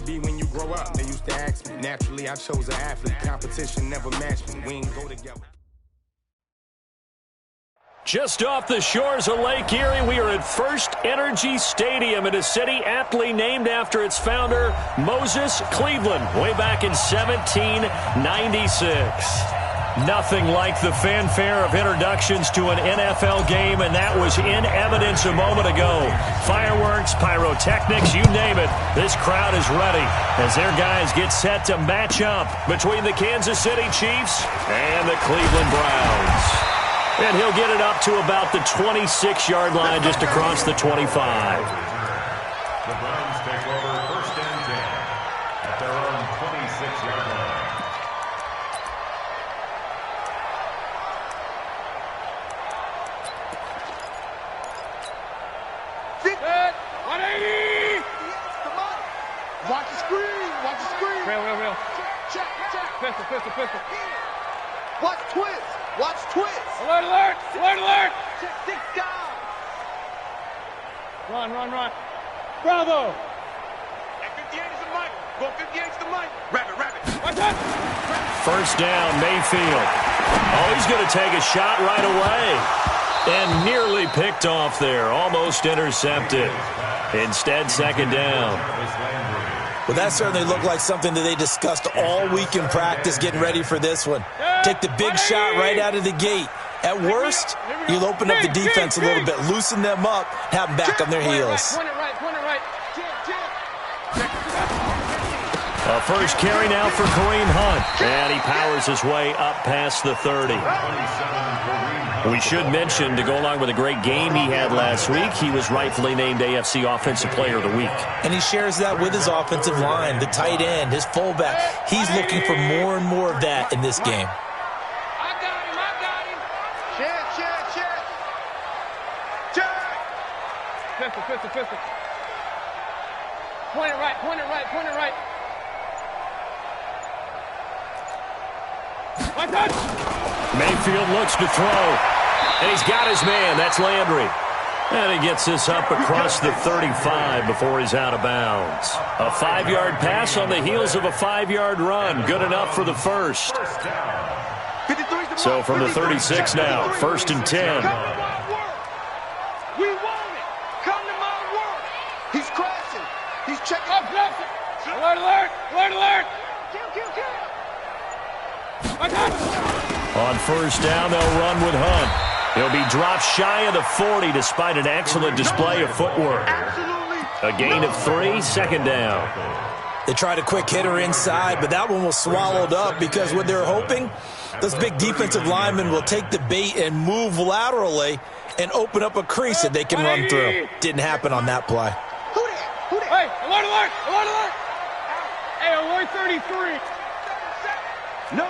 be when you grow up? They used to ask me. Naturally, I chose an athlete. Competition never matched me. We ain't go together. Just off the shores of Lake Erie, we are at First Energy Stadium in a city aptly named after its founder, Moses Cleveland, way back in 1796. Nothing like the fanfare of introductions to an NFL game, and that was in evidence a moment ago. Fireworks, pyrotechnics, you name it. This crowd is ready as their guys get set to match up between the Kansas City Chiefs and the Cleveland Browns. And he'll get it up to about the 26-yard line, just across the 25. The Browns take over first and 10 at their own 26-yard line. Set, 180! Come on! Watch the screen! Watch the screen! Real. Check. Pistol. Watch twist! Watch twist! Alert! Check 6 down! Run! Bravo! At 58 is the mic. Go 58 is the mic. Rabbit. Watch out! First down, Mayfield. Oh, he's going to take a shot right away. And nearly picked off there. Almost intercepted. Instead, second down. Well, that certainly looked like something that they discussed all week in practice, getting ready for this one. Take the big shot right out of the gate. At worst, you'll open up the defense a little bit, loosen them up, have them back on their heels. Point it right. A first carry now for Kareem Hunt. And he powers his way up past the 30. We should mention, to go along with a great game he had last week, he was rightfully named AFC Offensive Player of the Week. And he shares that with his offensive line, the tight end, his fullback. He's looking for more and more of that in this game. I got him. Check. Pistol. Point it right. Watch out! Mayfield looks to throw. And he's got his man. That's Landry. And he gets this up across the 35 before he's out of bounds. A 5-yard pass on the heels of a 5-yard run. Good enough for the first. So from the 36 now, first and 10. We want it. Come to my work. He's crashing. He's checking. Alert. Kill. On first down, they'll run with Hunt. He'll be dropped shy of the 40 despite an excellent display of footwork. A gain of 3, second down. They tried a quick hitter inside, but that one was swallowed up because what they're hoping, those big defensive linemen will take the bait and move laterally and open up a crease that they can run through. Didn't happen on that play. Who that? Hey, alert! Hey, alert 33. No.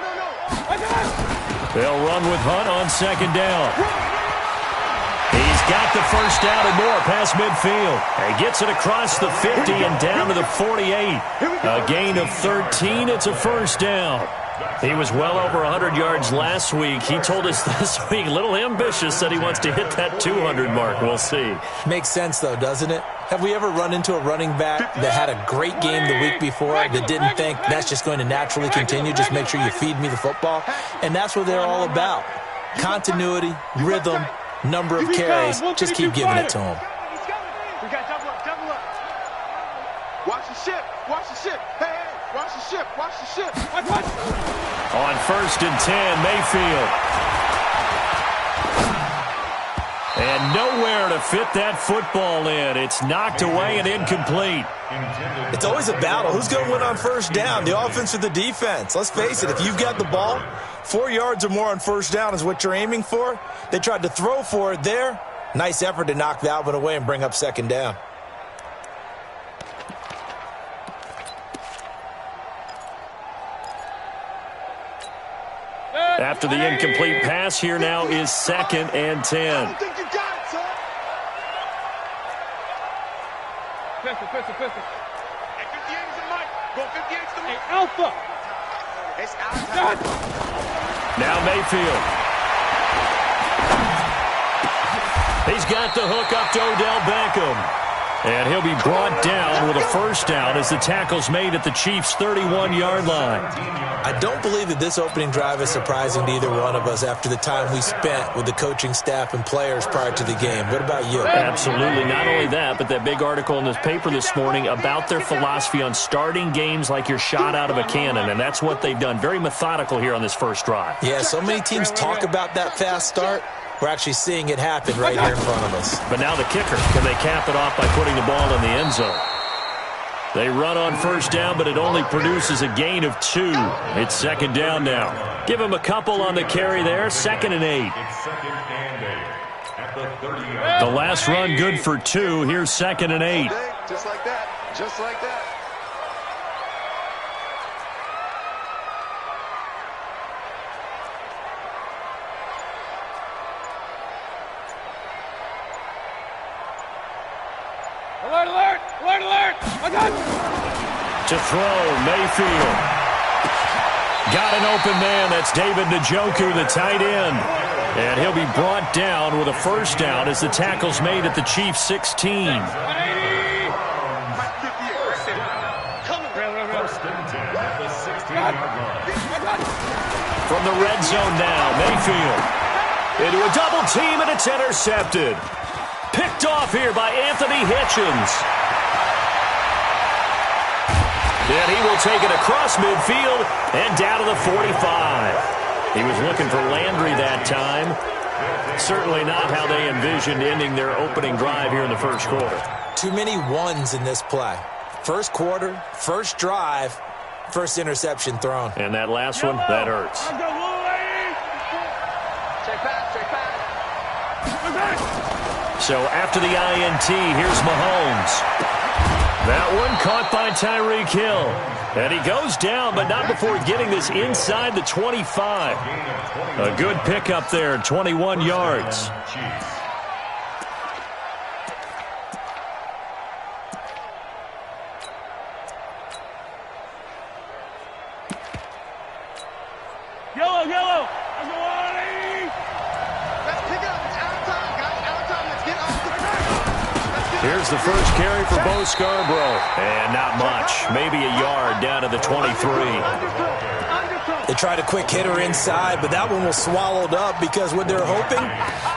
They'll run with Hunt on second down. He's got the first down and more past midfield. And gets it across the 50 and down to the 48. A gain of 13. It's a first down. He was well over 100 yards last week. He told us this week, a little ambitious, that he wants to hit that 200 mark. We'll see. Makes sense, though, doesn't it? Have we ever run into a running back that had a great game the week before that didn't think that's just going to naturally continue? Just make sure you feed me the football. And that's what they're all about. Continuity, rhythm, number of carries. Just keep giving it to them. We got double up. Watch the ship. Hey, watch the ship. Watch. On first and 10, Mayfield. And nowhere to fit that football in. It's knocked away and incomplete. It's always a battle. Who's going to win on first down, the offense or the defense? Let's face it, if you've got the ball, 4 yards or more on first down is what you're aiming for. They tried to throw for it there. Nice effort to knock that one away and bring up second down. After the incomplete pass, here now is second and 10. I don't think you got it, son. Pistol. Hey, 58 is the mic. Go 58 is the mic. Hey, Alpha. It's out. Now Mayfield. He's got the hook up to Odell Beckham. And he'll be brought down with a first down as the tackle's made at the Chiefs' 31-yard line. I don't believe that this opening drive is surprising to either one of us after the time we spent with the coaching staff and players prior to the game. What about you? Absolutely. Not only that, but that big article in this paper this morning about their philosophy on starting games like you're shot out of a cannon, and that's what they've done. Very methodical here on this first drive. Yeah, so many teams talk about that fast start. We're actually seeing it happen right here in front of us. But now the kicker. Can they cap it off by putting the ball in the end zone? They run on first down, but it only produces a gain of 2. It's second down now. Give him a couple on the carry there. 2nd and 8. It's 2nd and 8 at the 30-yard line. The last run good for 2. Here's 2nd and 8. Just like that. Just like that. Alert, alert! Alert, alert! I got you! To throw, Mayfield. Got an open man. That's David Njoku, the tight end. And he'll be brought down with a first down as the tackle's made at the Chiefs' 16. 180! First and 10 at the 16-yard line. From the red zone now, Mayfield. Into a double team, and it's intercepted. Picked off here by Anthony Hitchens. And he will take it across midfield and down to the 45. He was looking for Landry that time. Certainly not how they envisioned ending their opening drive here in the first quarter. Too many ones in this play. First quarter, first drive, first interception thrown. And that last one, that hurts. Check pass, check pass. So after the INT, here's Mahomes. That one caught by Tyreek Hill. And he goes down, but not before getting this inside the 25. A good pickup there, 21 yards. Yellow, yellow! Let's pick it up. It's out of time, guys. Out of time. Let's get off the track. Here's the first carry for Bo Scarborough. And not much. Maybe a yard down to the 23. They tried a quick hitter inside, but that one was swallowed up because what they're hoping,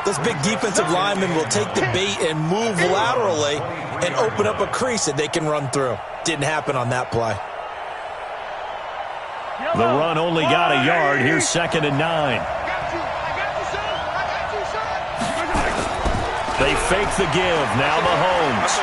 those big defensive linemen will take the bait and move laterally and open up a crease that they can run through. Didn't happen on that play. The run only got a yard. Here's 2nd and 9. They fake the give. Now Mahomes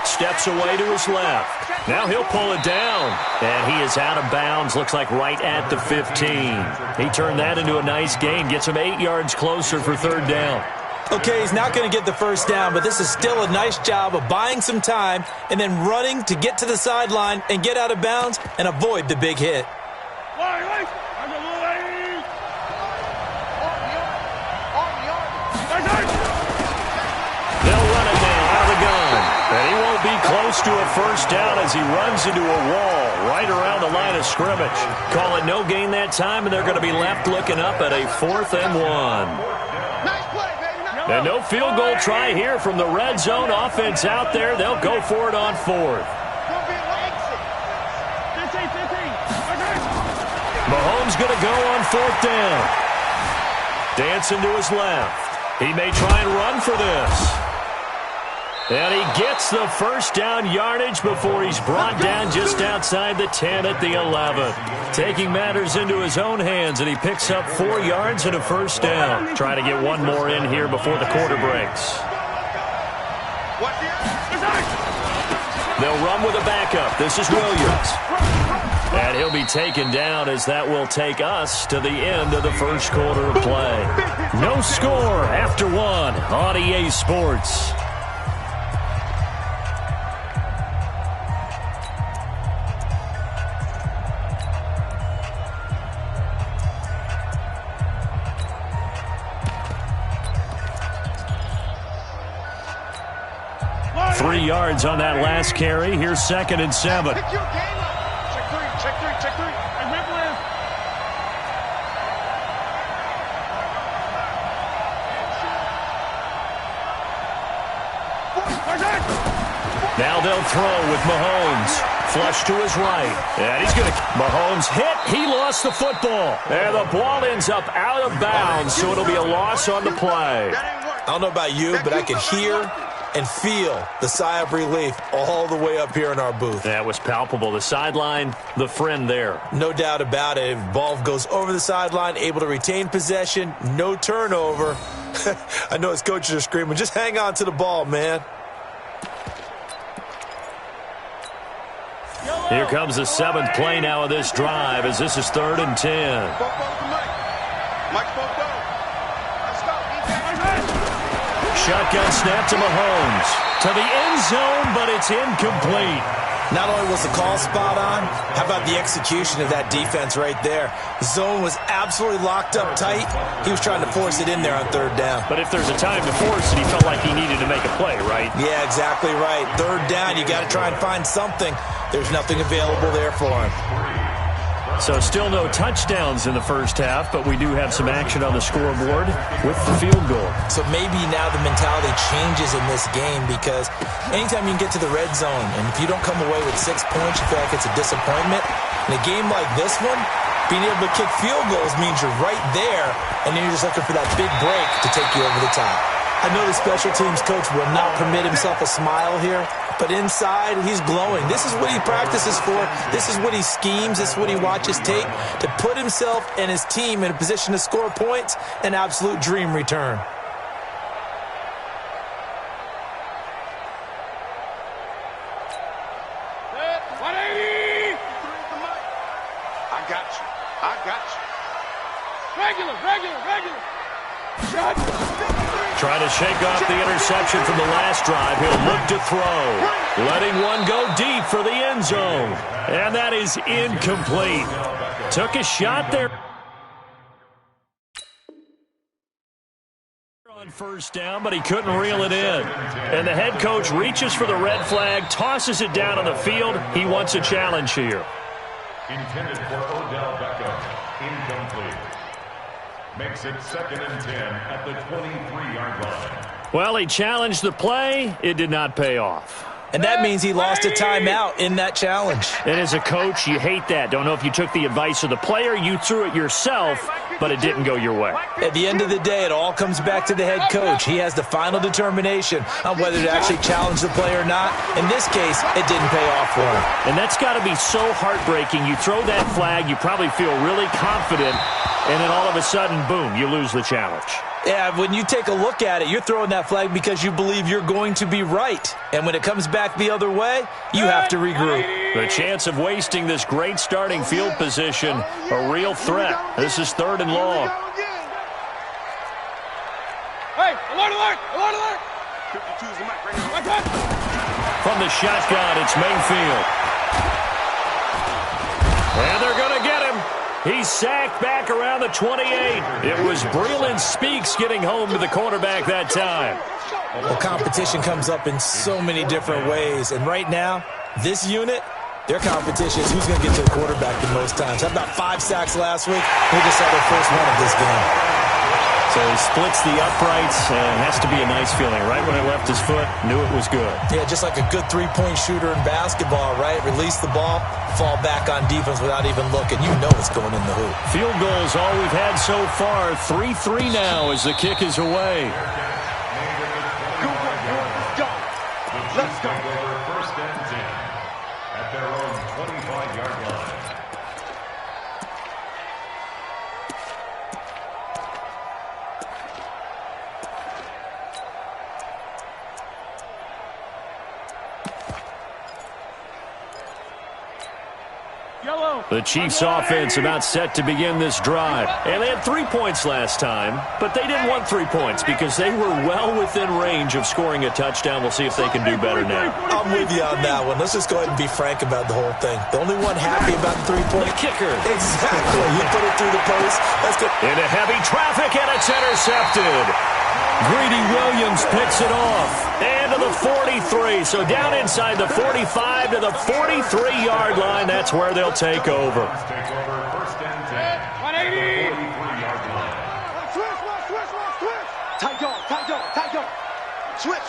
steps away to his left. Now he'll pull it down. And he is out of bounds. Looks like right at the 15. He turned that into a nice gain. Gets him 8 yards closer for 3rd down. Okay, he's not going to get the first down, but this is still a nice job of buying some time and then running to get to the sideline and get out of bounds and avoid the big hit. They'll run it now out of the gun. And he won't be close to a first down as he runs into a wall right around the line of scrimmage. Call it no gain that time, and they're going to be left looking up at a 4th and 1. And no field goal try here from the red zone. Offense out there. They'll go for it on 4th. Mahomes going to go on 4th down. Dancing to his left. He may try and run for this. And he gets the first down yardage before he's brought down just outside the 10 at the 11. Taking matters into his own hands, and he picks up 4 yards and a first down. Trying to get one more in here before the quarter breaks. They'll run with a backup. This is Williams. And he'll be taken down as that will take us to the end of the first quarter of play. No score after 1 on EA Sports. Three yards on that last carry. Here's 2nd and 7. Pick your game up. Check three, check three, check three. Now they'll throw with Mahomes. Flush to his right. And he's going to... Mahomes hit. He lost the football. And the ball ends up out of bounds, so it'll be a loss on the play. I don't know about you, but I can hear and feel the sigh of relief all the way up here in our booth. That was palpable. The sideline, the friend there. No doubt about it. If ball goes over the sideline, able to retain possession, no turnover. I know his coaches are screaming, just hang on to the ball, man. Here comes the 7th play now of this drive as this is 3rd and 10. Shotgun snap to Mahomes. To the end zone, but it's incomplete. Not only was the call spot on, how about the execution of that defense right there? The zone was absolutely locked up tight. He was trying to force it in there on 3rd down. But if there's a time to force it, he felt like he needed to make a play, right? Yeah, exactly right. 3rd down, you got to try and find something. There's nothing available there for him. So still no touchdowns in the first half, but we do have some action on the scoreboard with the field goal. So maybe now the mentality changes in this game because anytime you can get to the red zone, and if you don't come away with 6 points, you feel like it's a disappointment. In a game like this one, being able to kick field goals means you're right there, and then you're just looking for that big break to take you over the top. I know the special teams coach will not permit himself a smile here, but inside, he's glowing. This is what he practices for. This is what he schemes. This is what he watches tape to put himself and his team in a position to score points. An absolute dream return. Trying to shake off the interception from the last drive. He'll look to throw. Letting one go deep for the end zone. And that is incomplete. Took a shot there. On 1st down, but he couldn't reel it in. And the head coach reaches for the red flag, tosses it down on the field. He wants a challenge here. Intended for Odell Beckham. Incomplete. Makes it 2nd and 10 at the 23-yard line. Well, he challenged the play. It did not pay off. And that means he lost a timeout in that challenge. And as a coach, you hate that. Don't know if you took the advice of the player, you threw it yourself, but it didn't go your way. At the end of the day, it all comes back to the head coach. He has the final determination on whether to actually challenge the play or not. In this case, it didn't pay off for him. And that's got to be so heartbreaking. You throw that flag, you probably feel really confident, and then all of a sudden, boom, you lose the challenge. Yeah, when you take a look at it, you're throwing that flag because you believe you're going to be right. And when it comes back the other way, you have to regroup. The chance of wasting this great starting field position, a real threat. This is 3rd and long. Hey, alert, alert, alert, alert. From the shotgun, it's Mayfield. And they're going to get him. He's sacked back around the 28. It was Breeland Speaks getting home to the quarterback that time. Well, competition comes up in so many different ways. And right now, this unit, their competition is who's going to get to the quarterback the most times. Had about 5 sacks last week. They just had their first one of this game. So he splits the uprights, and it has to be a nice feeling. Right when it left his foot, knew it was good. Yeah, just like a good three-point shooter in basketball, right? Release the ball, fall back on defense without even looking. You know it's going in the hoop. Field goals all we've had so far. 3-3 now as the kick is away. Let's go. 1st and 10 at their own 25-yard line. The Chiefs offense about set to begin this drive. And they had 3 points last time, but they didn't want 3 points because they were well within range of scoring a touchdown. We'll see if they can do better now. I'm with you on that one. Let's just go ahead and be frank about the whole thing. The only one happy about the 3-point. The kicker. Exactly. You put it through the post. Let's go. Into heavy traffic, and it's intercepted. Greedy Williams picks it off. And to the 43. So down inside the 45 to the 43-yard line. That's where they'll take over. 180. Tight dog. Switch.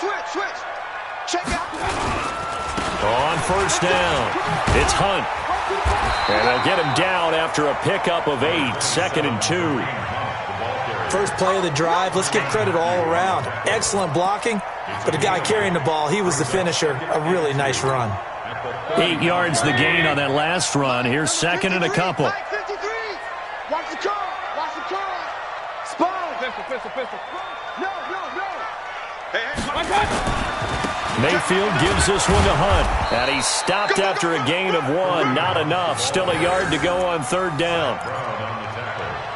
Check out. On first down, it's Hunt. And they'll get him down after a pickup of 8, 2nd and 2. First play of the drive, let's give credit all around. Excellent blocking, but the guy carrying the ball, he was the finisher. A really nice run. 8 yards the gain on that last run. Here's 2nd and a couple. Watch the car. Watch the car. Spawn. Pistol. No. Hey. Mayfield gives this one to Hunt. And he's stopped after a gain of 1. Not enough. Still a yard to go on 3rd down.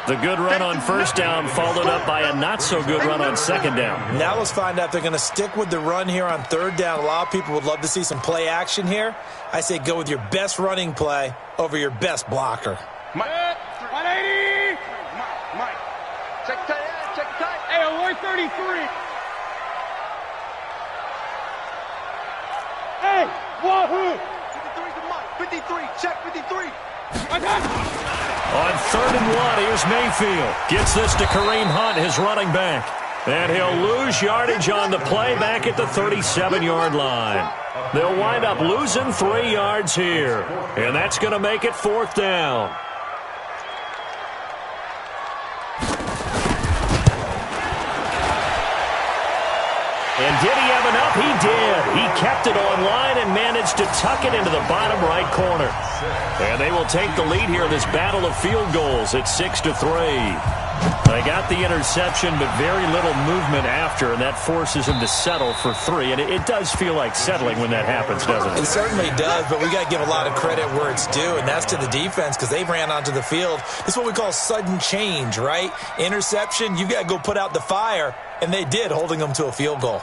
The good run on 1st down followed up by a not-so-good run on 2nd down. Now let's find out if they're going to stick with the run here on 3rd down. A lot of people would love to see some play action here. I say go with your best running play over your best blocker. 180. Mike. Check tight. Hey, 133. Hey, wahoo. 53 to Mike. 53. Check 53. On 3rd and 1, here's Mayfield. Gets this to Kareem Hunt, his running back. And he'll lose yardage on the play back at the 37-yard line. They'll wind up losing 3 yards here. And that's going to make it 4th down. And did he have enough? He did. He kept it online and managed to tuck it into the bottom right corner. And they will take the lead here in this battle of field goals at 6-3. They got the interception, but very little movement after, and that forces him to settle for 3. And it does feel like settling when that happens, doesn't it? It certainly does, but we got to give a lot of credit where it's due, and that's to the defense because they ran onto the field. It's what we call sudden change, right? Interception, you got to go put out the fire, and they did, holding them to a field goal.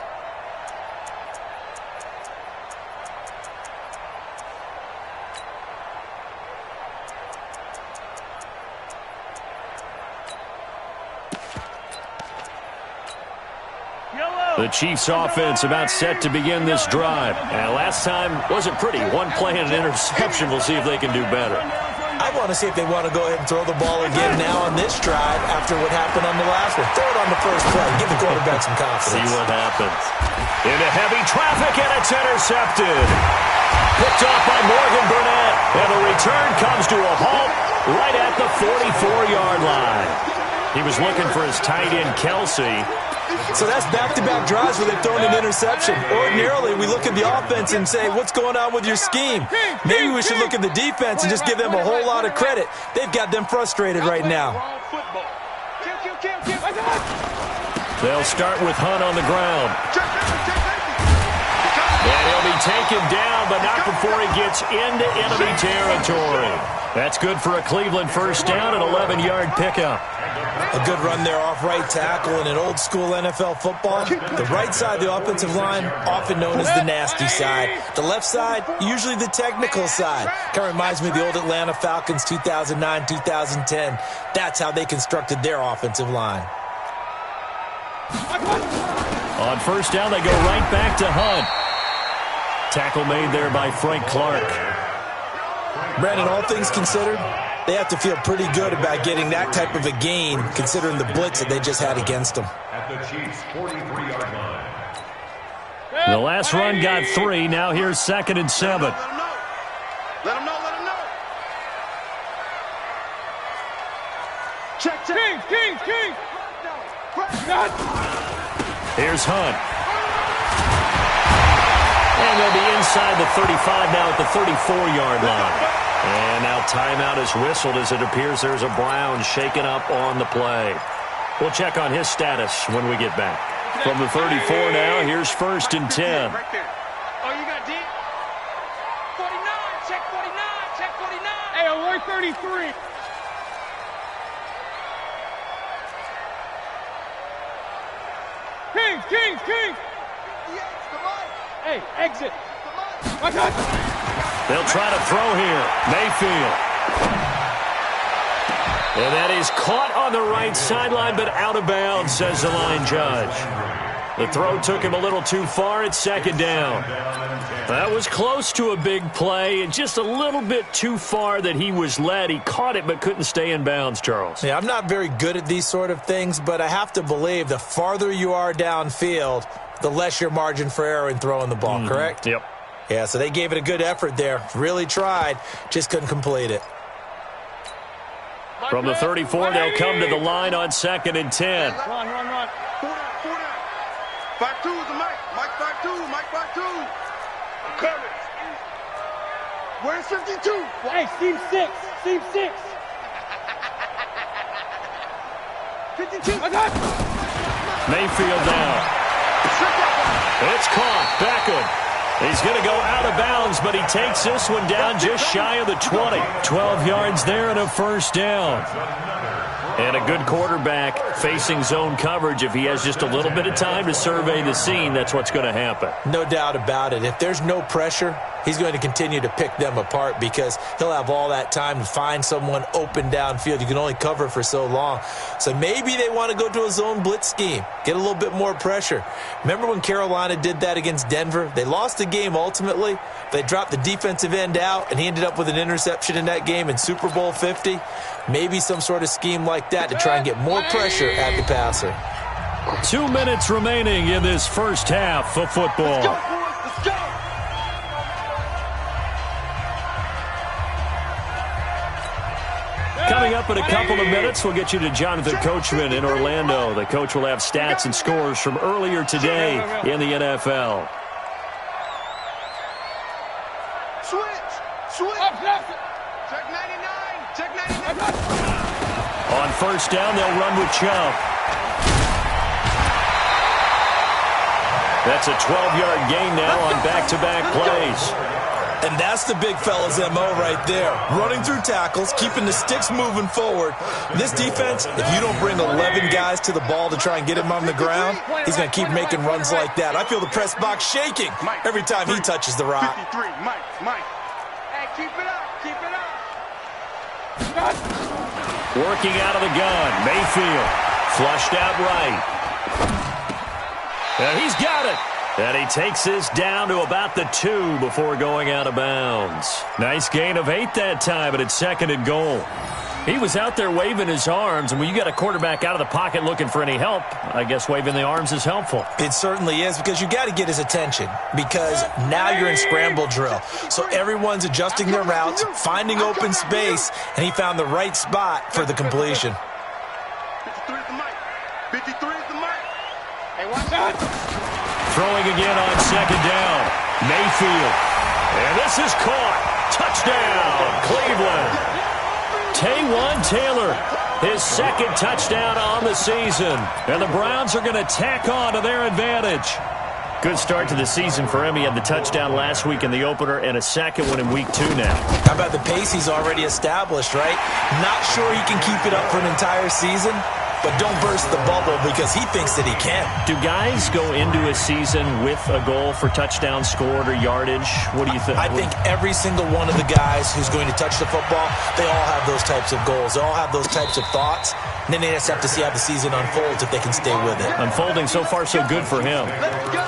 The Chiefs offense about set to begin this drive. And last time wasn't pretty. 1 play and an interception. We'll see if they can do better. I want to see if they want to go ahead and throw the ball again now on this drive after what happened on the last one. Throw it on the first play. Give the quarterback some confidence. See what happens. Into heavy traffic, and it's intercepted. Picked off by Morgan Burnett. And the return comes to a halt right at the 44-yard line. He was looking for his tight end, Kelsey. So that's back-to-back drives where they've thrown an interception. Ordinarily, we look at the offense and say, what's going on with your scheme? Maybe we should look at the defense and just give them a whole lot of credit. They've got them frustrated right now. They'll start with Hunt on the ground. And he'll be taken down, but not before he gets into enemy territory. That's good for a Cleveland first down, an 11-yard pickup. A good run there off right tackle in an old-school NFL football. The right side of the offensive line, often known as the nasty side. The left side, usually the technical side. Kind of reminds me of the old Atlanta Falcons 2009, 2010. That's how they constructed their offensive line. On first down, they go right back to Hunt. Tackle made there by Frank Clark. Brandon, all things considered, they have to feel pretty good about getting that type of a gain, considering the blitz that they just had against them. At the Chiefs' 43-yard line. The last run got 3. Now here's 2nd and 7. Let him know. Check. King. Here's Hunt. And they'll be inside the 35 now at the 34-yard line. And now timeout is whistled as it appears there's a Brown shaken up on the play. We'll check on his status when we get back. From the 34 now, here's 1st and 10. Right there. Oh, you got D? 49. Check 49. Hey, 133. King. Hey, exit. They'll try to throw here. Mayfield. And that is caught on the right sideline, but out of bounds, says the line judge. The throw took him a little too far at 2nd down. That was close to a big play, and just a little bit too far that he was led. He caught it but couldn't stay in bounds, Charles. Yeah, I'm not very good at these sort of things, but I have to believe the farther you are downfield, the less your margin for error in throwing the ball, correct? Yep. Yeah, so they gave it a good effort there. Really tried, just couldn't complete it. From the 34, they'll come to the line on 2nd and 10. Run. 4 down. 5-2 is the Mike. Mike 5-2. Mike 5-2. I'm coming. Where's 52? Hey, Team 6. Team 6. 52. Mayfield down. It's caught. Beckham. He's going to go out of bounds, but he takes this one down just shy of the 20. 12 yards there and a first down. And a good quarterback facing zone coverage. If he has just a little bit of time to survey the scene, that's what's going to happen. No doubt about it. If there's no pressure, he's going to continue to pick them apart because he'll have all that time to find someone open downfield. You can only cover for so long. So maybe they want to go to a zone blitz scheme, get a little bit more pressure. Remember when Carolina did that against Denver? They lost the game ultimately. They dropped the defensive end out, and he ended up with an interception in that game in Super Bowl 50. Maybe some sort of scheme like that to try and get more pressure at the passer. 2 minutes remaining in this first half of football. Let's go, boys. Let's go. Coming up in a couple of minutes, we'll get you to Jonathan Coachman in Orlando. The coach will have stats and scores from earlier today in the NFL. Switch. Check 99. Check 99. On first down, they'll run with Chubb. That's a 12-yard gain now on back-to-back plays. And that's the big fella's MO right there. Running through tackles, keeping the sticks moving forward. This defense, if you don't bring 11 guys to the ball to try and get him on the ground, he's going to keep making runs like that. I feel the press box shaking every time he touches the rock. 53. Mike. Hey, keep it up. Working out of the gun. Mayfield flushed out right. And he's got it. And he takes this down to about the 2 before going out of bounds. Nice gain of 8 that time, but it's 2nd and goal. He was out there waving his arms, and when you got a quarterback out of the pocket looking for any help, I guess waving the arms is helpful. It certainly is, because you got to get his attention, because now you're in scramble drill. So everyone's adjusting their routes, finding open space, and he found the right spot for the completion. 53 is the Mike. 53 is the Mike. Hey, watch out. Throwing again on 2nd down. Mayfield. And this is caught. Touchdown, Cleveland. Taywan Taylor, his 2nd touchdown on the season. And the Browns are going to tack on to their advantage. Good start to the season for him. He had the touchdown last week in the opener and a 2nd one in week 2 now. How about the pace he's already established, right? Not sure he can keep it up for an entire season, but don't burst the bubble because he thinks that he can. Do guys go into a season with a goal for touchdowns scored or yardage? What do you think? I think every single one of the guys who's going to touch the football, they all have those types of goals. They all have those types of thoughts. And then they just have to see how the season unfolds if they can stay with it. Unfolding so far so good for him. Let's go.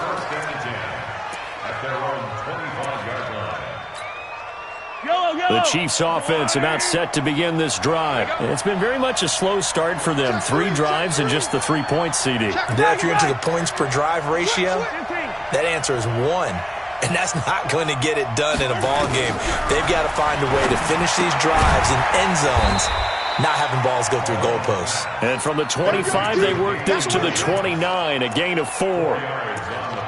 The Chiefs offense about set to begin this drive. It's been very much a slow start for them. 3 drives and just the 3 points, CD. Then if you're into the points per drive ratio, that answer is 1. And that's not going to get it done in a ball game. They've got to find a way to finish these drives in end zones, not having balls go through goalposts. And from the 25, they work this to the 29, a gain of 4.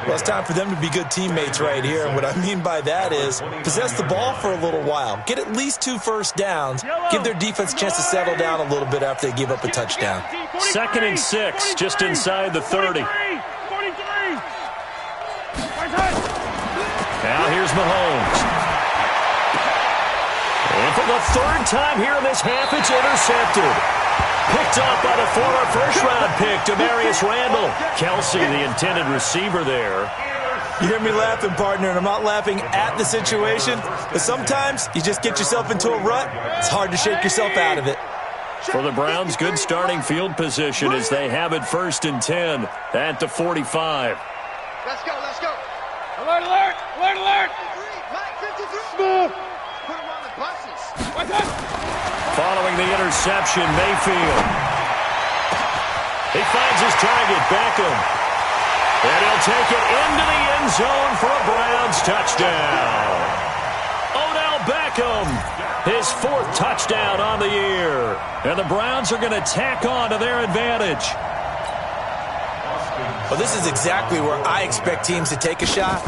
Well, it's time for them to be good teammates right here. And what I mean by that is possess the ball for a little while. Get at least 2 first downs. Give their defense a chance to settle down a little bit after they give up a touchdown. 2nd and 6, just inside the 30. Now here's Mahomes. And for the 3rd time here in this half, it's intercepted. Picked up by the former first-round pick, Demarius Randall. Kelsey, the intended receiver there. You hear me laughing, partner, and I'm not laughing at the situation, but sometimes you just get yourself into a rut. It's hard to shake yourself out of it. For the Browns, good starting field position as they have it 1st and 10 at the 45. Let's go. Alert, alert, alert, alert. Mike, 53. Smooth. Put him on the buses. Watch out. Following the interception, Mayfield. He finds his target, Beckham. And he'll take it into the end zone for a Browns touchdown. Odell Beckham, his 4th touchdown on the year. And the Browns are going to tack on to their advantage. Well, this is exactly where I expect teams to take a shot.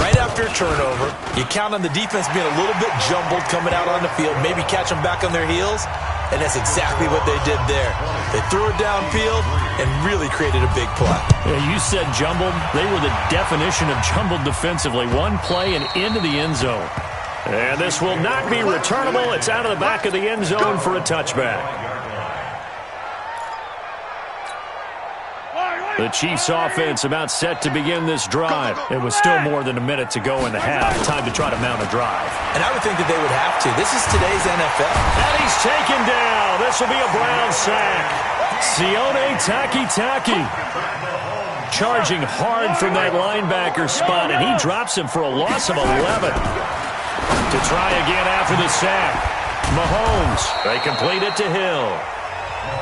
Right after a turnover, you count on the defense being a little bit jumbled coming out on the field, maybe catch them back on their heels, and that's exactly what they did there. They threw it downfield and really created a big play. Yeah, you said jumbled. They were the definition of jumbled defensively. One play and into the end zone. And this will not be returnable. It's out of the back of the end zone for a touchback. The Chiefs offense about set to begin this drive. It was still more than a minute to go in the half. Time to try to mount a drive. And I would think that they would have to. This is today's NFL. And he's taken down. This will be a Brown sack. Sione Takitaki charging hard from that linebacker spot, and he drops him for a loss of 11. To try again after the sack. Mahomes, they complete it to Hill.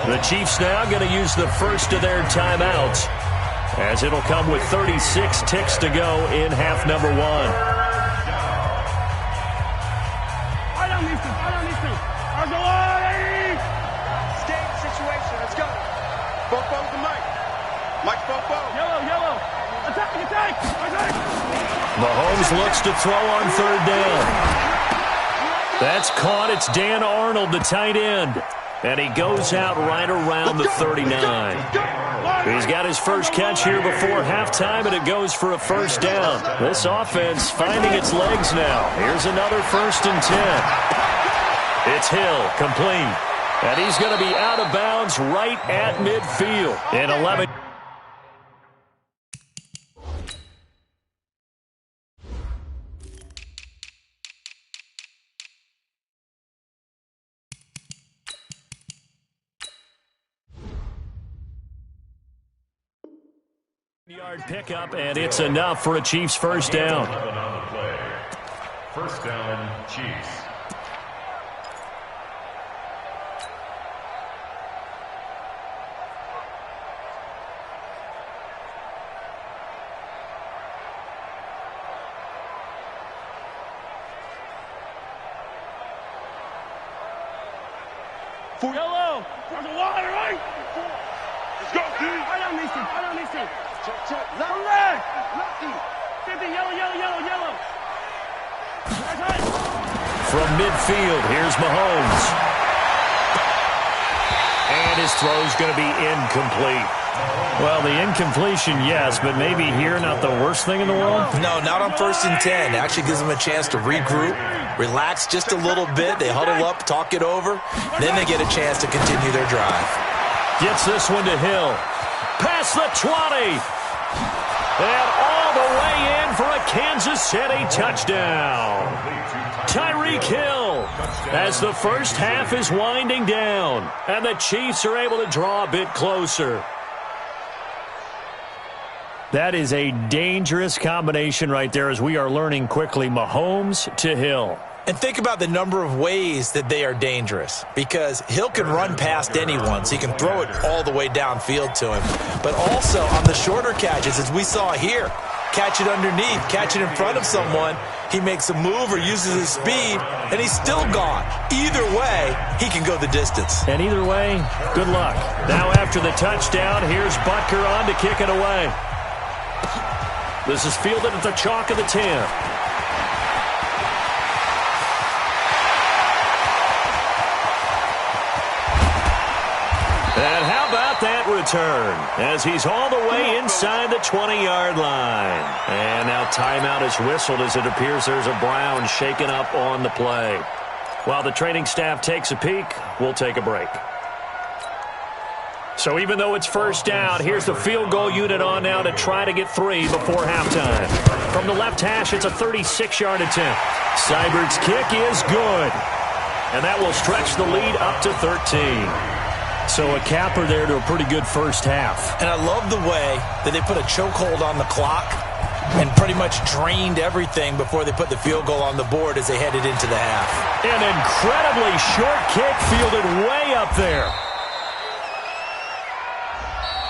The Chiefs now going to use the first of their timeouts, as it'll come with 36 ticks to go in half number 1. Game situation. Let's go. Bofo's the mic. Mike Bofo. Yellow. Attack. Mahomes looks to throw on 3rd down. That's caught. It's Dan Arnold, the tight end. And he goes out right around the 39. He's got his first catch here before halftime, and it goes for a 1st down. This offense finding its legs now. Here's another 1st and 10. It's Hill, complete. And he's going to be out of bounds right at midfield. In 11. Yard pickup, and it's enough for a Chiefs 1st down. 1st down, Chiefs. Yellow. There's a wide right. Let's go, D. I don't listen. Check. Lefty. 50, yellow. From midfield, here's Mahomes. And his throw's going to be incomplete. Well, the incompletion, yes, but maybe here not the worst thing in the world? No, not on 1st and 10. It actually gives them a chance to regroup, relax just a little bit. They huddle up, talk it over. Then they get a chance to continue their drive. Gets this one to Hill. Past the 20. And all the way in for a Kansas City touchdown. Tyreek Hill, as the first half is winding down, and the Chiefs are able to draw a bit closer. That is a dangerous combination right there, as we are learning quickly. Mahomes to Hill. And think about the number of ways that they are dangerous, because Hill can run past anyone, so he can throw it all the way downfield to him. But also on the shorter catches, as we saw here, catch it underneath, catch it in front of someone, he makes a move or uses his speed, and he's still gone. Either way, he can go the distance. And either way, good luck. Now after the touchdown, here's Butker on to kick it away. This is fielded at the chalk of the 10. And how about that return, as he's all the way inside the 20-yard line. And now timeout is whistled, as it appears there's a Brown shaken up on the play. While the training staff takes a peek, we'll take a break. So even though it's 1st down, here's the field goal unit on now to try to get 3 before halftime. From the left hash, it's a 36-yard attempt. Seibert's kick is good. And that will stretch the lead up to 13. So a capper there to a pretty good first half. And I love the way that they put a chokehold on the clock and pretty much drained everything before they put the field goal on the board as they headed into the half. An incredibly short kick fielded way up there.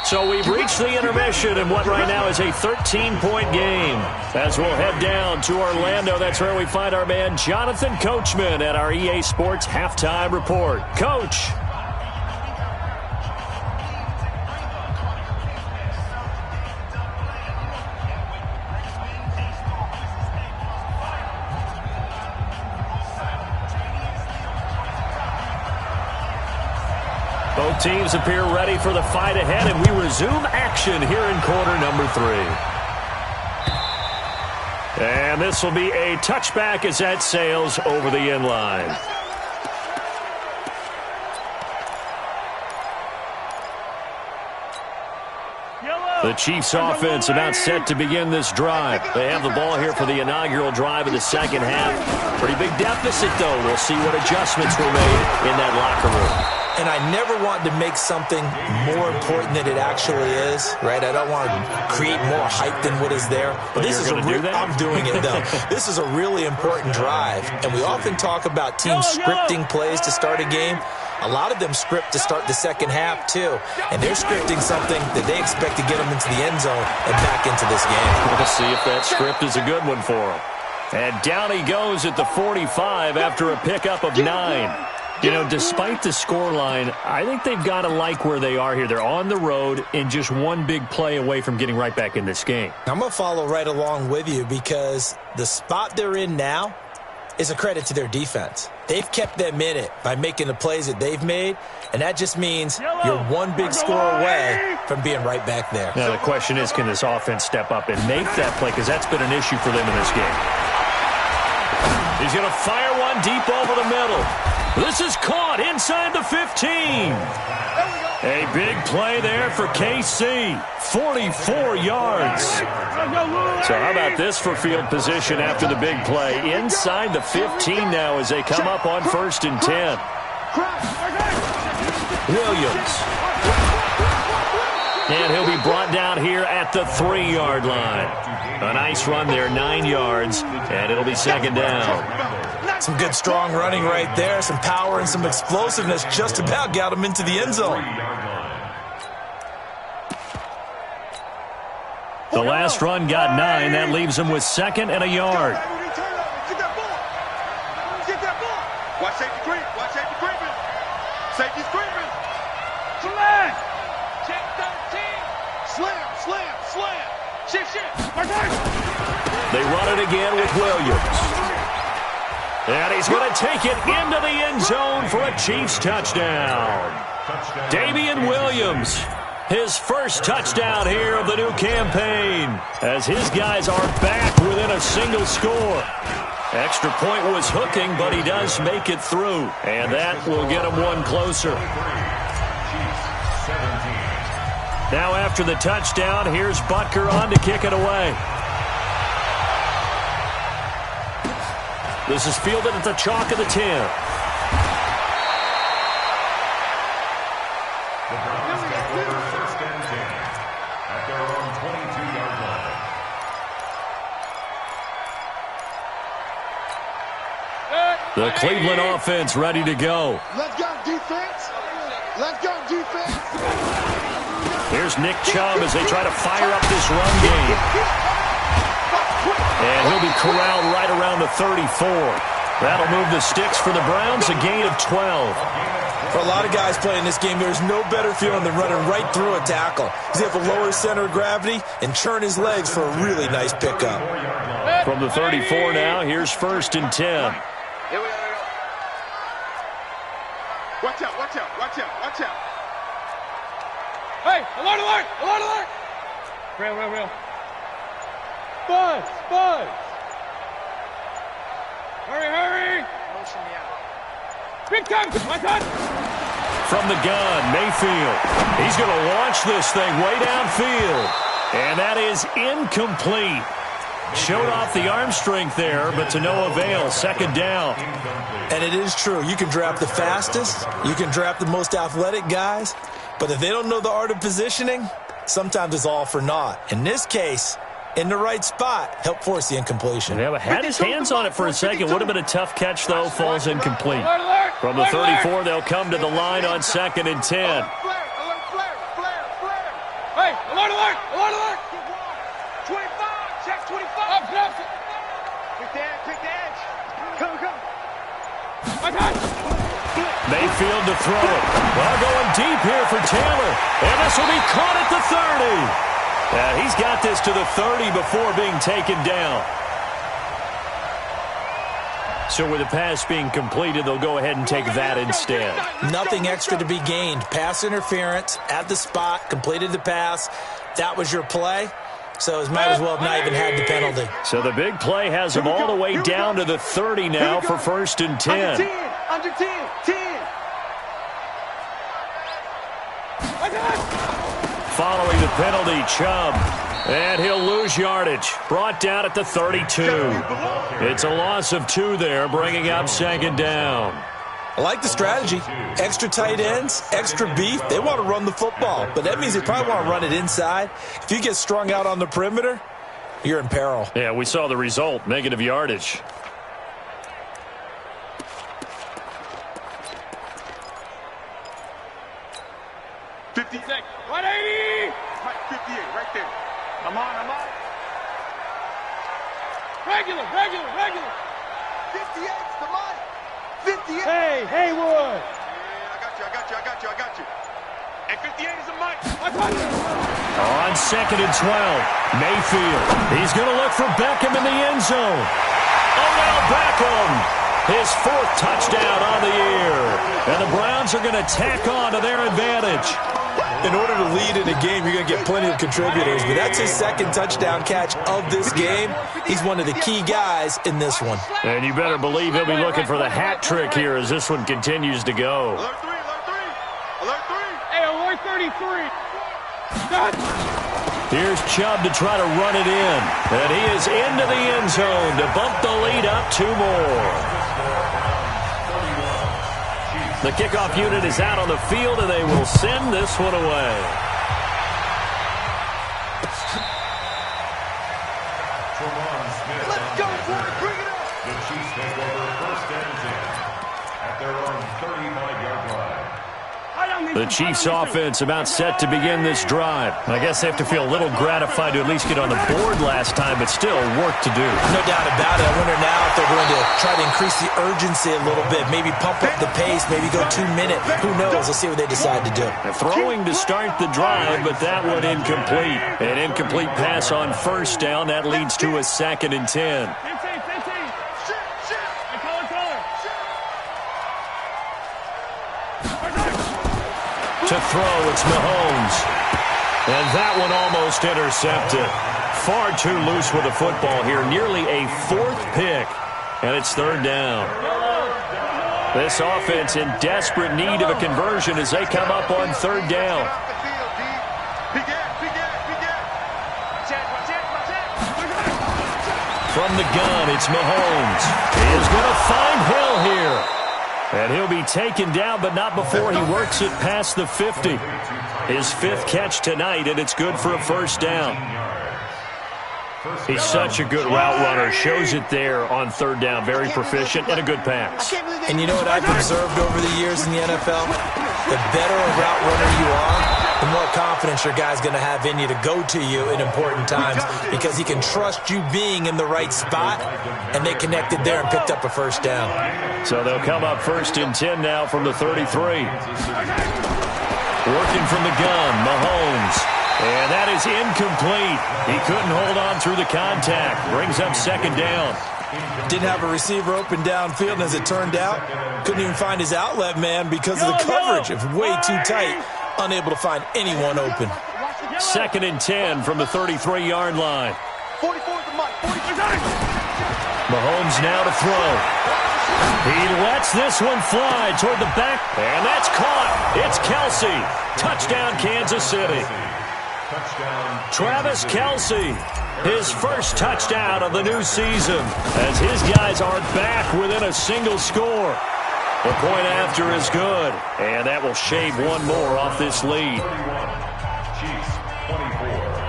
So we've reached the intermission in what right now is a 13-point game. As we'll head down to Orlando, that's where we find our man Jonathan Coachman at our EA Sports Halftime Report. Coach. Both teams appear ready for the fight ahead, and we resume action here in quarter number 3. And this will be a touchback as that sails over the end line. The Chiefs offense about set to begin this drive. They have the ball here for the inaugural drive of the second half. Pretty big deficit, though. We'll see what adjustments were made in that locker room. And I never want to make something more important than it actually is, right? I don't want to create more hype than what is there. But this is I'm doing it, though. This is a really important drive. And we often talk about teams scripting plays to start a game. A lot of them script to start the second half, too. And they're scripting something that they expect to get them into the end zone and back into this game. We'll see if that script is a good one for them. And down he goes at the 45 after a pickup of 9. You know, despite the scoreline, I think they've got to like where they are here. They're on the road and just one big play away from getting right back in this game. I'm going to follow right along with you because the spot they're in now is a credit to their defense. They've kept them in it by making the plays that they've made, and that just means you're one big score away from being right back there. Now, the question is, can this offense step up and make that play? Because that's been an issue for them in this game. He's going to fire one deep over the middle. This is caught inside the 15. A big play there for KC. 44 yards. So how about this for field position after the big play? Inside the 15 now as they come up on 1st and 10. Williams. And he'll be brought down here at the 3-yard line. A nice run there, 9 yards, and it'll be second down. Some good strong running right there, some power and some explosiveness just about got him into the end zone. The last run got 9. That leaves him with 2nd and a yard. Watch safety creep. Watch safety creeping. Safety's creeping. Slam. Check 13. Slam, slam, slam. Shift, shift. They run it again with Williams. And he's going to take it into the end zone for a Chiefs touchdown. Damian Williams, his first touchdown here of the new campaign, as his guys are back within a single score. Extra point was hooking, but he does make it through, and that will get him one closer. Now after the touchdown, here's Butker on to kick it away. This is fielded at the chalk of the 10. The Browns take over 1st and 10 at their own 22-yard line. The Cleveland offense ready to go. Let's go, defense. Let's go, defense. Here's Nick Chubb as they try to fire up this run game. And he'll be corralled right around the 34. That'll move the sticks for the Browns, a gain of 12. For a lot of guys playing this game, there's no better feeling than running right through a tackle. He's able to lower his center of gravity and churn his legs for a really nice pickup. From the 34 now, here's 1st and 10. Here we go. Watch out, watch out, watch out, watch out. Hey, alert, alert, alert, alert. Real. Buzz. Hurry. Motion me out. Big time, my son. From the gun, Mayfield. He's going to launch this thing way downfield. And that is incomplete. Showed off the arm strength there, but to no avail. 2nd down. And it is true. You can draft the fastest. You can draft the most athletic guys. But if they don't know the art of positioning, sometimes it's all for naught. In this case, in the right spot, help force the incompletion. Yeah, had his hands on it for a second. Would have been a tough catch, though. Falls incomplete. From the 34, they'll come to the line on 2nd and 10. alert! Alert, alert! 25, check 25. Up, up. Pick the edge. Come. Mayfield to throw it. Well, going deep here for Taylor. And this will be caught at the 30. He's got this to the 30 before being taken down. So with the pass being completed, they'll go ahead and take that instead. Nothing extra to be gained. Pass interference at the spot, completed the pass. That was your play. So it might as well have not even had the penalty. So the big play has them all the way down to the 30 now for 1st and 10. Under 10. Following the penalty, Chubb. And he'll lose yardage. Brought down at the 32. It's a loss of 2 there, bringing up 2nd down. I like the strategy. Extra tight ends, extra beef. They want to run the football, but that means they probably want to run it inside. If you get strung out on the perimeter, you're in peril. Yeah, we saw the result, negative yardage. Regular. 58's the money. 58. Hey, Haywood. I got you. And 58 is a mic. On 2nd and 12, Mayfield. He's going to look for Beckham in the end zone. Odell Beckham, his 4th touchdown on the year. And the Browns are going to tack on to their advantage. In order to lead in a game, you're going to get plenty of contributors, but that's his 2nd touchdown catch of this game. He's one of the key guys in this one. And you better believe he'll be looking for the hat trick here as this one continues to go. Alert 3. Hey, alert 33. Here's Chubb to try to run it in. And he is into the end zone to bump the lead up 2 more. The kickoff unit is out on the field, and they will send this one away. Let's go, boy. Bring it up. The Chiefs take over 1st and 10 at their own 35-yard line. The Chiefs offense about set to begin this drive. I guess they have to feel a little gratified to at least get on the board last time, but still work to do. No doubt about it. I wonder now if they're going to try to increase the urgency a little bit, maybe pump up the pace, maybe go 2 minute. Who knows? Let's see what they decide to do. Throwing to start the drive, but that one incomplete. An incomplete pass on 1st down. That leads to a 2nd and 10. To throw, it's Mahomes. And that one almost intercepted. Far too loose with the football here. Nearly a 4th pick. And it's 3rd down. This offense in desperate need of a conversion as they come up on 3rd down. From the gun, it's Mahomes. He is going to find Hill here. And he'll be taken down, but not before he works it past the 50. His 5th catch tonight, and it's good for a 1st down. He's such a good route runner. Shows it there on 3rd down. Very proficient and a good pass. And you know what I've observed over the years in the NFL? The better a route runner you are, the more confidence your guy's going to have in you to go to you in important times because he can trust you being in the right spot, and they connected there and picked up a 1st down. So they'll come up 1st and 10 now from the 33. Working from the gun, Mahomes. And that is incomplete. He couldn't hold on through the contact. Brings up 2nd down. Didn't have a receiver open downfield, and as it turned out, couldn't even find his outlet man because of the coverage. It was way too tight. Unable to find anyone open. 2nd and 10 from the 33-yard line. 44 is the mic. Mahomes now to throw. He lets this one fly toward the back, and that's caught. It's Kelsey. Touchdown, Kansas City. Travis Kelsey, his 1st touchdown of the new season, as his guys are back within a single score. The point after is good, and that will shave one more off this lead. 31, Chiefs 24.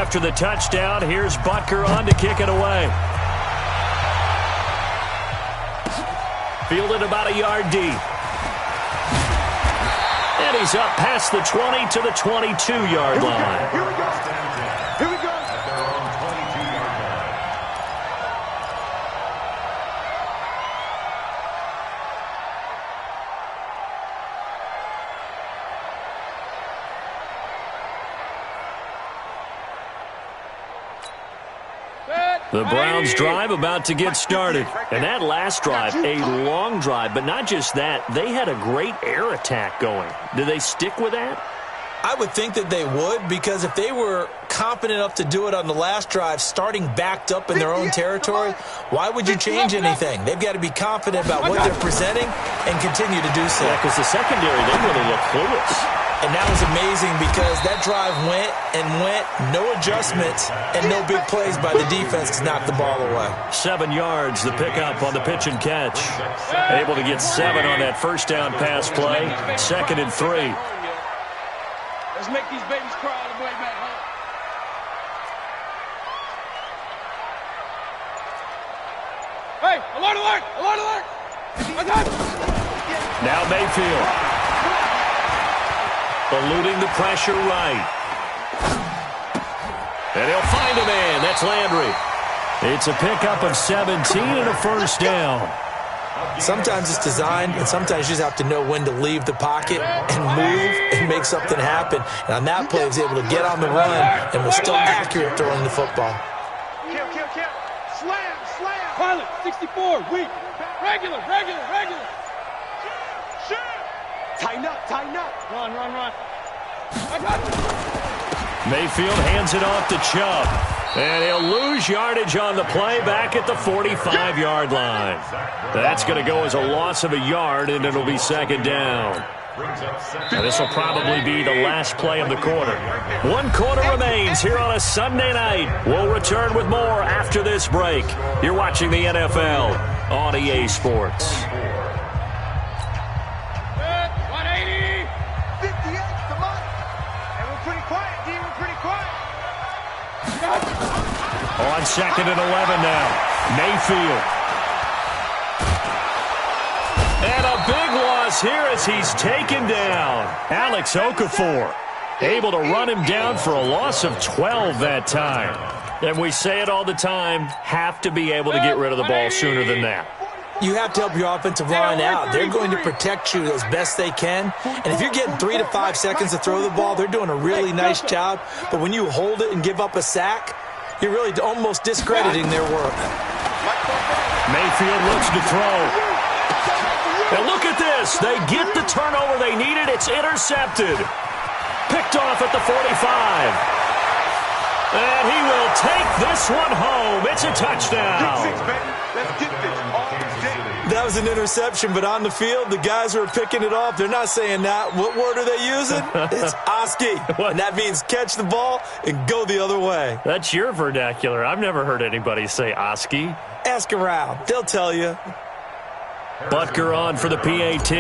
after the touchdown. Here's Butker on to kick it away. Fielded about a yard deep. And he's up past the 20 to the 22-yard line. Here we go. Here we go. At their own 22-yard line. The Browns drive about to get started. And that last drive, a long drive. But not just that, they had a great air attack going. Do they stick with that? I would think that they would, because if they were confident enough to do it on the last drive, starting backed up in their own territory, why would you change anything? They've got to be confident about what they're presenting and continue to do so. Yeah, because the secondary, they really look clueless. And that was amazing because that drive went and went, no adjustments, and no big plays by the defense to knock the ball away. 7 yards, the pickup on the pitch and catch. Able to get 7 on that first down pass play. 2nd and 3. Let's make these babies cry on the way back home. Hey, alert, alert, alert, alert! Now Mayfield. Eluding the pressure right. And he'll find a man. That's Landry. It's a pickup of 17 and a first down. Sometimes it's designed, and sometimes you just have to know when to leave the pocket and move and make something happen. And on that play, he was able to get on the run and was still accurate throwing the football. Kill, kill, kill. Slam, slam. Pilot, 64, weak. Regular, regular, regular. Tighten up, tighten up. Run, run, run. I got it. Mayfield hands it off to Chubb. And he'll lose yardage on the play back at the 45-yard line. That's going to go as a loss of a yard, and it'll be 2nd down. Now, this will probably be the last play of the quarter. 1 quarter remains here on a Sunday night. We'll return with more after this break. You're watching the NFL on EA Sports. 180. 58, come on. Hey, we're pretty quiet, D. We're pretty quiet. On 2nd and 11 now. Mayfield. And a big loss here as he's taken down. Alex Okafor able to run him down for a loss of 12 that time. And we say it all the time, have to be able to get rid of the ball sooner than that. You have to help your offensive line out. They're going to protect you as best they can. And if you're getting 3 to 5 seconds to throw the ball, they're doing a really nice job. But when you hold it and give up a sack, you're really almost discrediting their work. Mayfield looks to throw. And look at this. They get the turnover they needed. It's intercepted. Picked off at the 45. And he will take this one home. It's a touchdown. That was an interception, but on the field, the guys who are picking it off, they're not saying that. What word are they using? It's Oski. And that means catch the ball and go the other way. That's your vernacular. I've never heard anybody say Oski. Ask around. They'll tell you. Butker on for the PAT.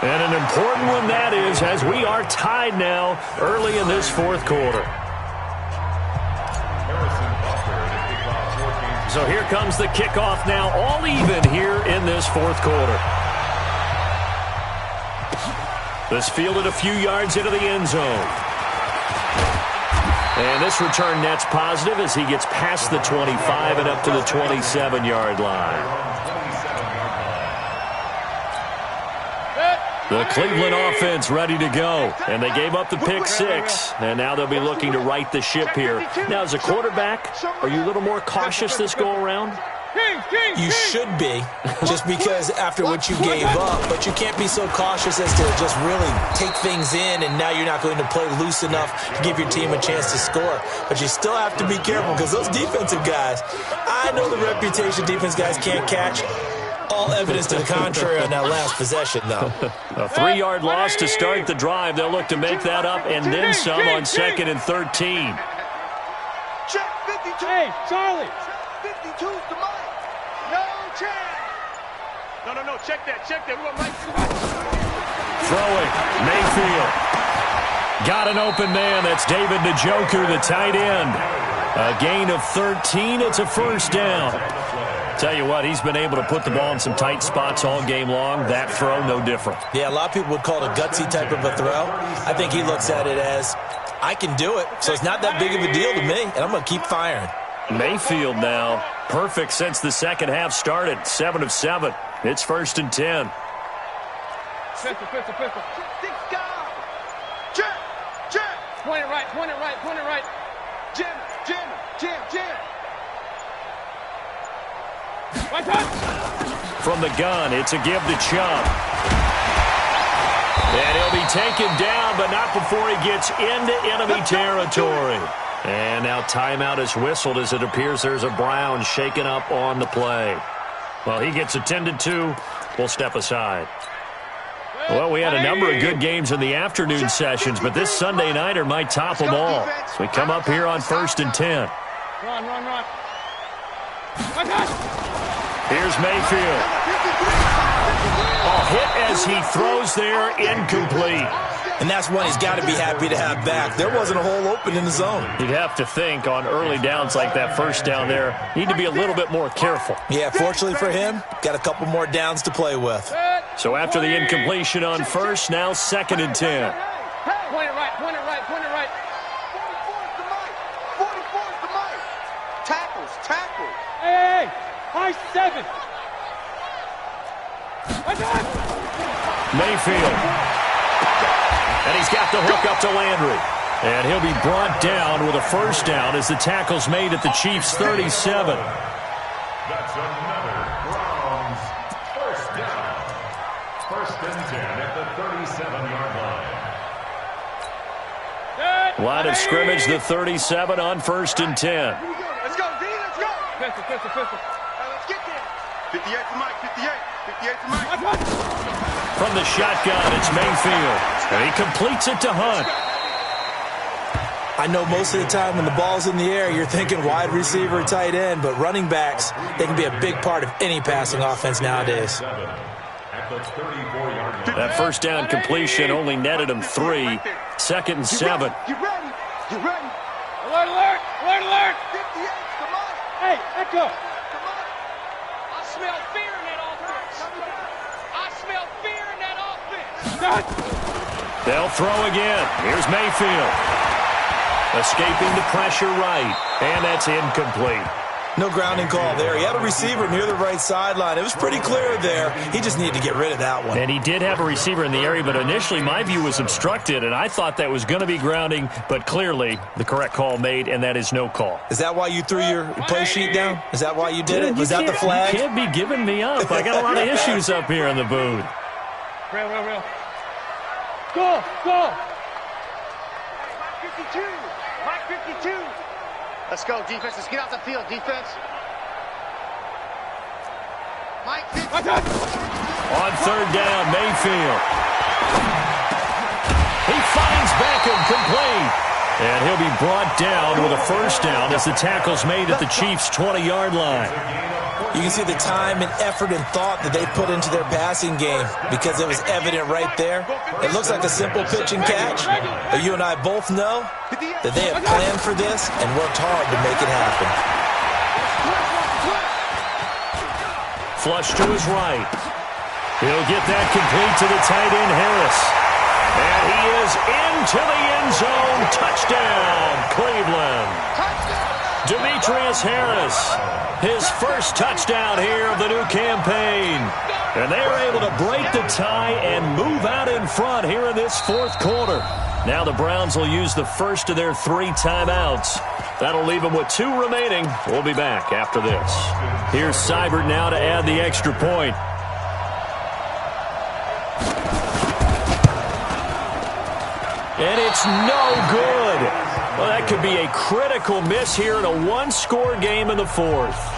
And an important one that is, as we are tied now early in this 4th quarter. So here comes the kickoff now, all even here in this 4th quarter. This fielded a few yards into the end zone. And this return net's positive as he gets past the 25 and up to the 27-yard line. The Cleveland offense ready to go. And they gave up the pick 6. And now they'll be looking to right the ship here. Now, as a quarterback, are you a little more cautious this go-around? You should be, just because after what you gave up. But you can't be so cautious as to just really take things in, and now you're not going to play loose enough to give your team a chance to score. But you still have to be careful because those defensive guys, I know the reputation defense guys can't catch. All evidence to the contrary on that last possession, though. A 3-yard loss to start the drive. They'll look to make that up and then some on 2nd and 13. Check 52. Hey, Charlie. 52's the money. No chance. No, check that. We want Mike. Throwing, Mayfield. Got an open man. That's David Njoku, the tight end. A gain of 13. It's a first down. Tell you what, he's been able to put the ball in some tight spots all game long. That throw, no different. Yeah, a lot of people would call it a gutsy type of a throw. I think he looks at it as, I can do it, so it's not that big of a deal to me, and I'm going to keep firing. Mayfield now, perfect since the second half started. 7 of 7. It's 1st and 10. Pistol. Six guys. Check. Point it right. Jam. Right touch. From the gun, it's a give to Chubb. And he'll be taken down, but not before he gets into enemy territory. And now timeout is whistled as it appears there's a Brown shaken up on the play. Well, he gets attended to. We'll step aside. Well, we had a number of good games in the afternoon sessions, but this Sunday nighter might top them all. So we come up here on 1st and 10. Run. Right touch. Here's Mayfield. Hit as he throws there, incomplete. And that's one he's got to be happy to have back. There wasn't a hole open in the zone. You'd have to think on early downs like that first down there, need to be a little bit more careful. Yeah, fortunately for him, got a couple more downs to play with. So after the incompletion on first, now 2nd and 10. Point it right. 44's the mic. Tackles. Hey. High 7. Right touch. Mayfield. And he's got the hook up to Landry. And he'll be brought down with a first down as the tackle's made at the Chiefs' 37. That's another Browns first down. 1st and 10 at the 37-yard line. Line of scrimmage, the 37 on 1st and 10. Let's go, D. Let's go. Pistol. Let's get there. 58 to Mike. 58 to Mike. Right touch. From the shotgun, it's Mayfield. And he completes it to Hunt. I know most of the time when the ball's in the air, you're thinking wide receiver, tight end, but running backs, they can be a big part of any passing offense nowadays. At the 34-yard line. That first down completion only netted him 3. 2nd and 7. You ready? Alert. 58, come on. Hey, Echo. Come on. I smell fear in that offense. Touch. They'll throw again. Here's Mayfield. Escaping the pressure right. And that's incomplete. No grounding call there. He had a receiver near the right sideline. It was pretty clear there. He just needed to get rid of that one. And he did have a receiver in the area, but initially my view was obstructed, and I thought that was going to be grounding, but clearly the correct call made, and that is no call. Is that why you threw your play sheet down? Is that why you did it? Was that the flag? You can't be giving me up. I got a lot of issues up here in the booth. Real. Go. Mike 52. Let's go, defense. Let's get out the field, defense. Mike 50. Right touch. On 3rd down, Mayfield. He finds Beckham complete. And he'll be brought down with a first down as the tackle's made at the Chiefs' 20-yard line. You can see the time and effort and thought that they put into their passing game because it was evident right there. It looks like a simple pitch and catch, but you and I both know that they have planned for this and worked hard to make it happen. Flush to his right. He'll get that complete to the tight end, Harris. And he is into the end zone. Touchdown, Cleveland. Demetrius Harris, his first touchdown here of the new campaign. And they are able to break the tie and move out in front here in this 4th quarter. Now the Browns will use the first of their 3 timeouts. That'll leave them with 2 remaining. We'll be back after this. Here's Seibert now to add the extra point. And it's no good. Well, that could be a critical miss here in a 1-score game in the 4th.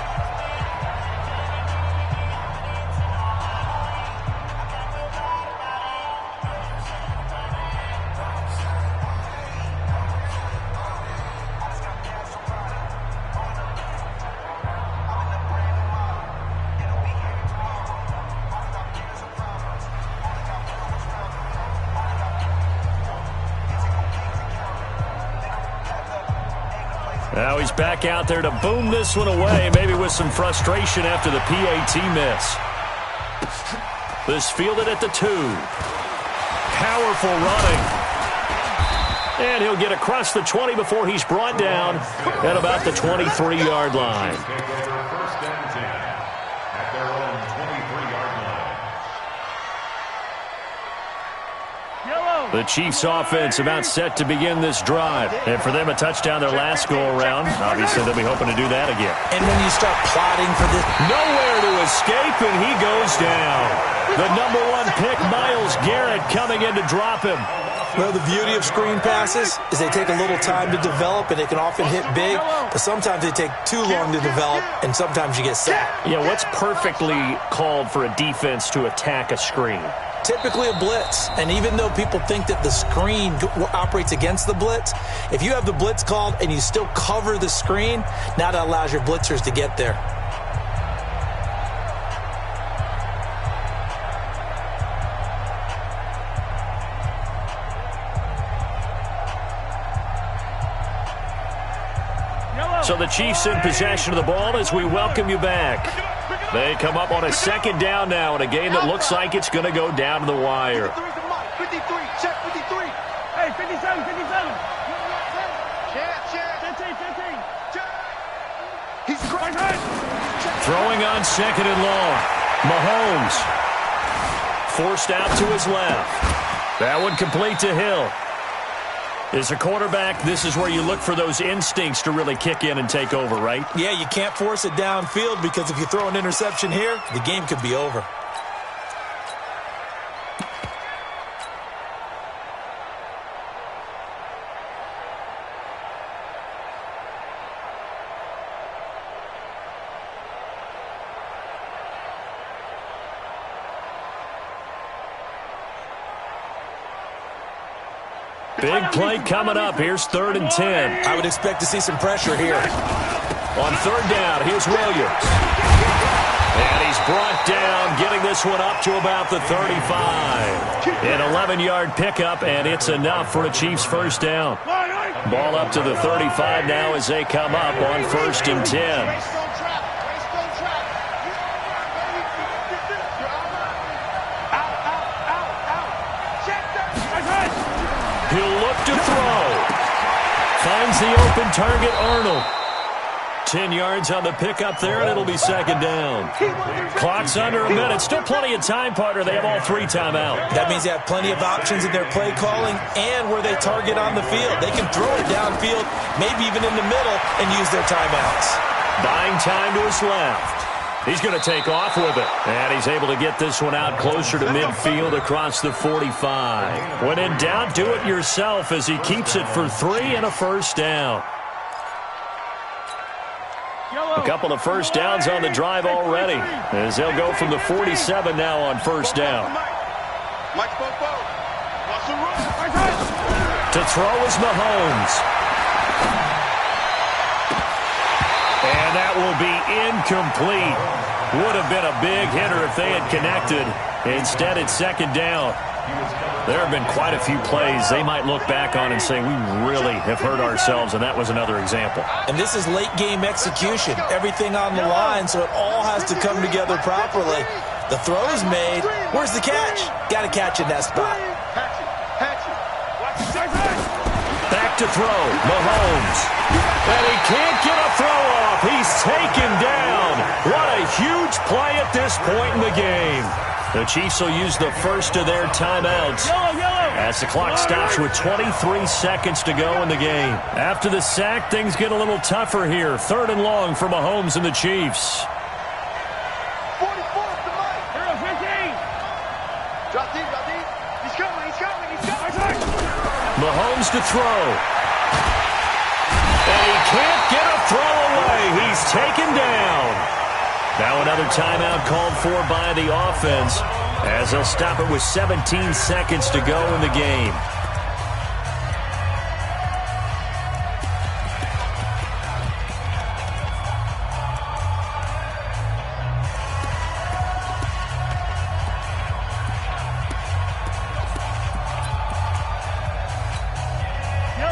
Now he's back out there to boom this one away, maybe with some frustration after the PAT miss. This fielded at the 2. Powerful running. And he'll get across the 20 before he's brought down at about the 23-yard line. The Chiefs offense about set to begin this drive. And for them, a touchdown their last go-around. Obviously, they'll be hoping to do that again. And when you start plotting for this... Nowhere to escape, and he goes down. The number 1 pick, Myles Garrett, coming in to drop him. Well, the beauty of screen passes is they take a little time to develop, and they can often hit big, but sometimes they take too long to develop, and sometimes you get sacked. Yeah, what's perfectly called for a defense to attack a screen? Typically a blitz, and even though people think that the screen operates against the blitz, if you have the blitz called and you still cover the screen, now that allows your blitzers to get there. So the Chiefs in possession of the ball as we welcome you back. They come up on a second down now in a game that looks like it's going to go down to the wire. 53, check 53. Hey, 57, 57. He's throwing on second and long. Mahomes forced out to his left. That one complete to Hill. As a quarterback, this is where you look for those instincts to really kick in and take over, right? Yeah, you can't force it downfield because if you throw an interception here, the game could be over. Big play coming up. Here's 3rd and 10. I would expect to see some pressure here. On 3rd down, here's Williams. And he's brought down, getting this one up to about the 35. An 11-yard pickup, and it's enough for a Chiefs first down. Ball up to the 35 now as they come up on 1st and 10. He'll look to throw. Finds the open target, Arnold. 10 yards on the pickup there, and it'll be 2nd down. Clock's under a minute. Still plenty of time, partner. They have all 3 timeouts. That means they have plenty of options in their play calling and where they target on the field. They can throw it downfield, maybe even in the middle, and use their timeouts. Buying time to his left. He's going to take off with it. And he's able to get this one out closer to midfield across the 45. When in doubt, do it yourself as he keeps it for 3 and a first down. A couple of first downs on the drive already as they'll go from the 47 now on 1st down. To throw is Mahomes. And that will be incomplete. Would have been a big hitter if they had connected. Instead, it's 2nd down. There have been quite a few plays they might look back on and say, we really have hurt ourselves, and that was another example. And this is late-game execution. Everything on the line, so it all has to come together properly. The throw's made. Where's the catch? Got to catch in that spot. Back to throw. Mahomes. And he can't get a throw off. He's taken down. What a huge play at this point in the game. The Chiefs will use the first of their timeouts as the clock stops with 23 seconds to go in the game. After the sack, things get a little tougher here. 3rd and long for Mahomes and the Chiefs. 44 to Mike. 15. Drop deep, drop deep. He's coming. Mahomes to throw. And he can't get a throw away. He's taken down. Now another timeout called for by the offense as they'll stop it with 17 seconds to go in the game.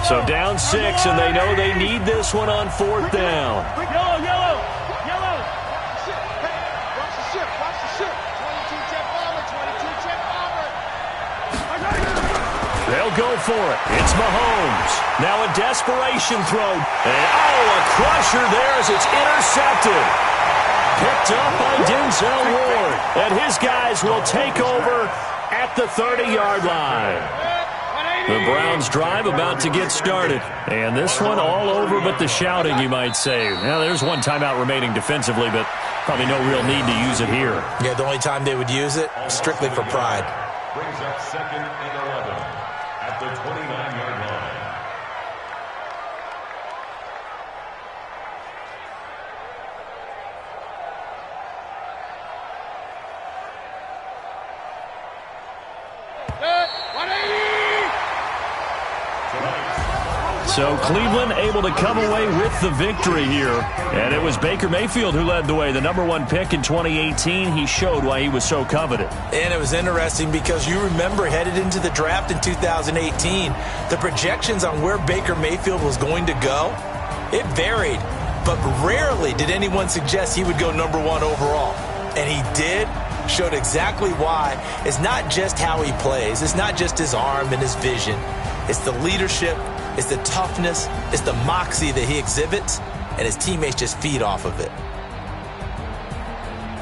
So down 6, and they know they need this one on 4th down. Yellow, yellow, yellow. Watch the ship, watch the ship. 22 check bomber, 22 check bomber. They'll go for it. It's Mahomes. Now a desperation throw. And, a crusher there as it's intercepted. Picked up by Denzel Ward. And his guys will take over at the 30-yard line. The Browns drive about to get started. And this one all over but the shouting, you might say. Now, there's one timeout remaining defensively, but probably no real need to use it here. Yeah, the only time they would use it, strictly for pride. Brings up 2nd and 11 at the 29-yard line. So Cleveland able to come away with the victory here. And it was Baker Mayfield who led the way. The #1 pick in 2018, he showed why he was so coveted. And it was interesting because you remember headed into the draft in 2018, the projections on where Baker Mayfield was going to go, it varied. But rarely did anyone suggest he would go #1 overall. And he did. Showed exactly why. It's not just how he plays. It's not just his arm and his vision. It's the leadership. It's the toughness. It's the moxie that he exhibits. And his teammates just feed off of it.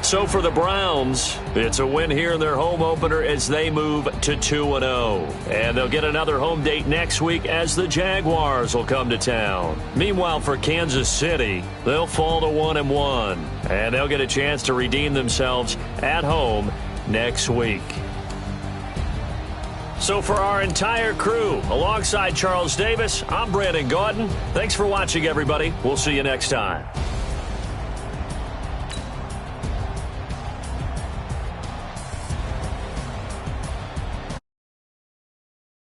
So for the Browns, it's a win here in their home opener as they move to 2-0. And they'll get another home date next week as the Jaguars will come to town. Meanwhile, for Kansas City, they'll fall to 1-1. And they'll get a chance to redeem themselves at home next week. So for our entire crew, alongside Charles Davis, I'm Brandon Gaudin. Thanks for watching, everybody. We'll see you next time.